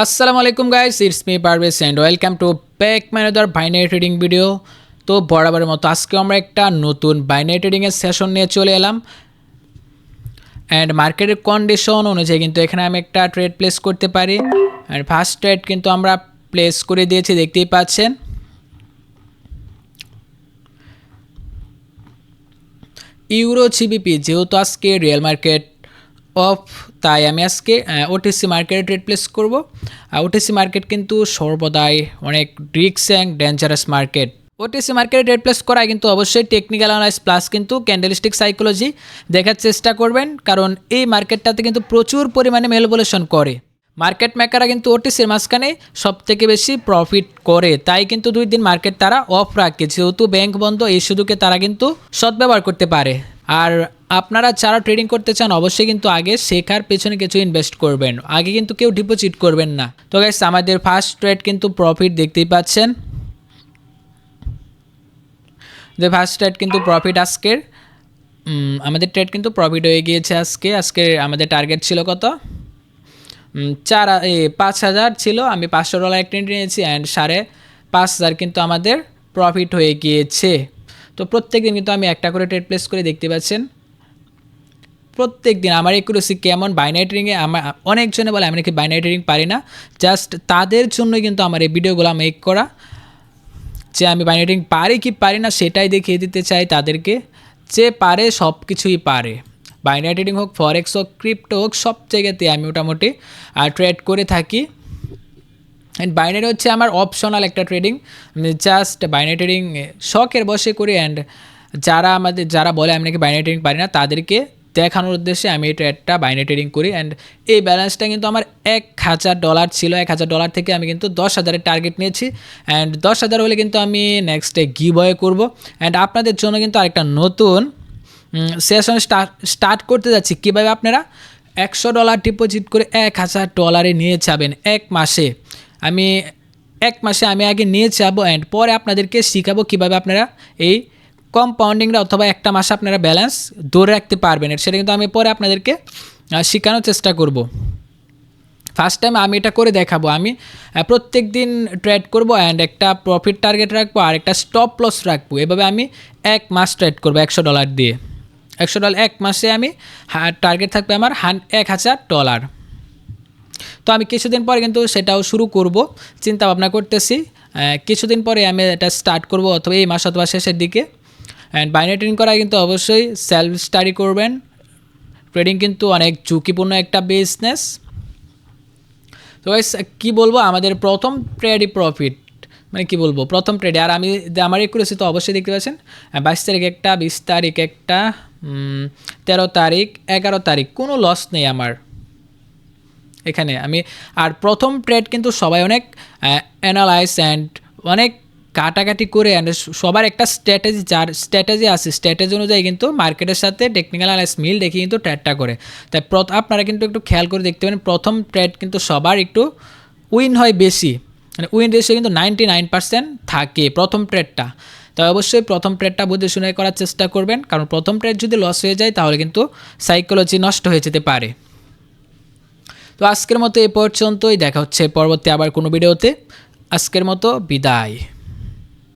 আসসালামু আলাইকুম guys, it's me Parvez and welcome to back my another binary trading video. তো বরাবরের মতো আজকে আমরা একটা নতুন বাইনারি ট্রেডিংয়ের সেশন নিয়ে চলে এলাম অ্যান্ড মার্কেটের কন্ডিশন অনুযায়ী কিন্তু এখানে আমি একটা ট্রেড প্লেস করতে পারি। অ্যান্ড ফার্স্ট ট্রেড কিন্তু আমরা প্লেস করে দিয়েছি, দেখতেই পাচ্ছেন। ইউরো জিবিপি যেহেতু আজকে রিয়েল মার্কেট অফ, তাই আমি আজকে ওটিসি মার্কেটে ট্রেড প্লেস করব। ওটিসি মার্কেট কিন্তু সর্বদাই অনেক risk and dangerous market. OTC মার্কেটে ট্রেড প্লেস করা কিন্তু অবশ্যই টেকনিক্যাল অ্যানালাইসিস প্লাস কিন্তু ক্যান্ডেলস্টিক সাইকোলজি দেখার চেষ্টা করবেন, কারণ এই মার্কেটটাতে কিন্তু প্রচুর পরিমাণে ম্যানিপুলেশন করে। মার্কেট মেকাররা কিন্তু ওটিসির মাঝখানে সবথেকে বেশি প্রফিট করে, তাই কিন্তু 2 দিন মার্কেট তারা অফ রাখে, যেহেতু ব্যাংক বন্ধ এই সুযোগে তারা কিন্তু সদ্ব্যবহার করতে পারে। আর আপনারা যারা ট্রেডিং করতে চান অবশ্যই কিন্তু আগে শেখার পেছনে কিছু ইনভেস্ট করবেন, আগে কিন্তু কেউ ডিপোজিট করবেন না। তো গাইস, আমাদের ফার্স্ট ট্রেড কিন্তু প্রফিট দেখতেই পাচ্ছেন, যে ফার্স্ট ট্রেড কিন্তু প্রফিট আজকের আমাদের ট্রেড কিন্তু প্রফিট হয়ে গিয়েছে। আজকে আমাদের টার্গেট ছিল কত, 5,000 ছিল, আমি $500 ট্রেড নিয়েছি অ্যান্ড 5,500 কিন্তু আমাদের প্রফিট হয়ে গিয়েছে। তো প্রত্যেক দিন কিন্তু আমি একটা করে ট্রেড প্লেস করে, দেখতে পাচ্ছেন প্রত্যেক দিন আমার একুরেসি কেমন। বাইনারি ট্রেডিংয়ে আমার অনেকজনে বলে আমি নাকি বাইনারি ট্রেডিং পারি না, জাস্ট তাদের জন্যই কিন্তু আমার এই ভিডিওগুলো মেক করা, যে আমি বাইনারি ট্রেডিং পারি কি পারি না সেটাই দেখিয়ে দিতে চাই তাদেরকে। যে পারে সব কিছুই পারে, বাইনারি ট্রেডিং হোক, ফরেক্স হোক, ক্রিপ্টো হোক, সব জায়গাতে আমি মোটামুটি ট্রেড করে থাকি। অ্যান্ড বাইনারি হচ্ছে আমার অপশনাল একটা ট্রেডিং, জাস্ট বাইনারি ট্রেডিং শখের বসে করি। অ্যান্ড যারা বলে আমি নাকি বাইনারি ট্রেডিং পারি না তাদেরকে দেখানোর উদ্দেশ্যে আমি এই ট্রেডটা বাইনারি ট্রেডিং করি। অ্যান্ড এই ব্যালেন্সটা কিন্তু আমার $1,000 ছিল। $1,000 থেকে আমি কিন্তু 10,000-এর টার্গেট নিয়েছি। অ্যান্ড 10,000 হলে কিন্তু আমি নেক্সটে গিভঅ্যাওয়ে করব। অ্যান্ড আপনাদের জন্য কিন্তু আরেকটা নতুন সেশন স্টার্ট করতে যাচ্ছি, কীভাবে আপনারা $100 ডিপোজিট করে $1,000 নিয়ে যাবেন এক মাসে। এক মাসে আমি আগে নিয়ে যাবো অ্যান্ড পরে আপনাদেরকে শেখাবো কীভাবে আপনারা এই কম্পাউন্ডিংটা অথবা একটা মাসে আপনারা ব্যালেন্স ধরে রাখতে পারবেন। সেটা কিন্তু আমি পরে আপনাদেরকে শেখানোর চেষ্টা করব। ফার্স্ট টাইম আমি এটা করে দেখাবো। আমি প্রত্যেক দিন ট্রেড করব অ্যান্ড একটা প্রফিট টার্গেট রাখবো আর একটা স্টপ লস রাখবো। এভাবে আমি এক মাস ট্রেড করবো $100 দিয়ে। $100 এক মাসে আমি টার্গেট থাকবে আমার $1,000। তো আমি কিছুদিন পরে কিন্তু সেটাও শুরু করব, চিন্তা ভাবনা করতেছি। কিছুদিন পরে আমি এটা স্টার্ট করব, অথবা এই মাস অথবা শেষের দিকে। অ্যান্ড বাইনারি ট্রেডিং করা কিন্তু অবশ্যই সেলফ স্টাডি করবেন। ট্রেডিং কিন্তু অনেক ঝুঁকিপূর্ণ একটা বিজনেস। তো গাইস, কী বলবো, আমাদের প্রথম ট্রেডই প্রফিট, মানে কী বলবো, প্রথম ট্রেডে। আর আমার একুরেসি তো অবশ্যই দেখতে পাচ্ছেন, 22 তারিখ একটা, 20 তারিখ একটা, 13 তারিখ, 11 তারিখ, কোনো লস নেই আমার এখানে। আর প্রথম ট্রেড কিন্তু সবাই অনেক অ্যানালাইজ অ্যান্ড অনেক কাটাকাটি করে, অ্যান্ড সবার একটা স্ট্র্যাটেজি আছে, স্ট্র্যাটেজি অনুযায়ী কিন্তু মার্কেটের সাথে টেকনিক্যাল অ্যানালাইস মিল দেখে কিন্তু ট্রেডটা করে। তাই আপনারা কিন্তু একটু খেয়াল করে দেখতে পারেন, প্রথম ট্রেড কিন্তু সবার একটু উইন হয় বেশি, মানে উইন রেশিও কিন্তু 99% থাকে প্রথম ট্রেডটা। তাই অবশ্যই প্রথম ট্রেডটা বুঝে শুনে করার চেষ্টা করবেন, কারণ প্রথম ট্রেড যদি লস হয়ে যায় তাহলে কিন্তু সাইকোলজি নষ্ট হয়ে যেতে পারে। তো আজকের মতো এ পর্যন্তই, দেখা হচ্ছে পরবর্তী আবার কোনো ভিডিওতে। আজকের মতো বিদায়।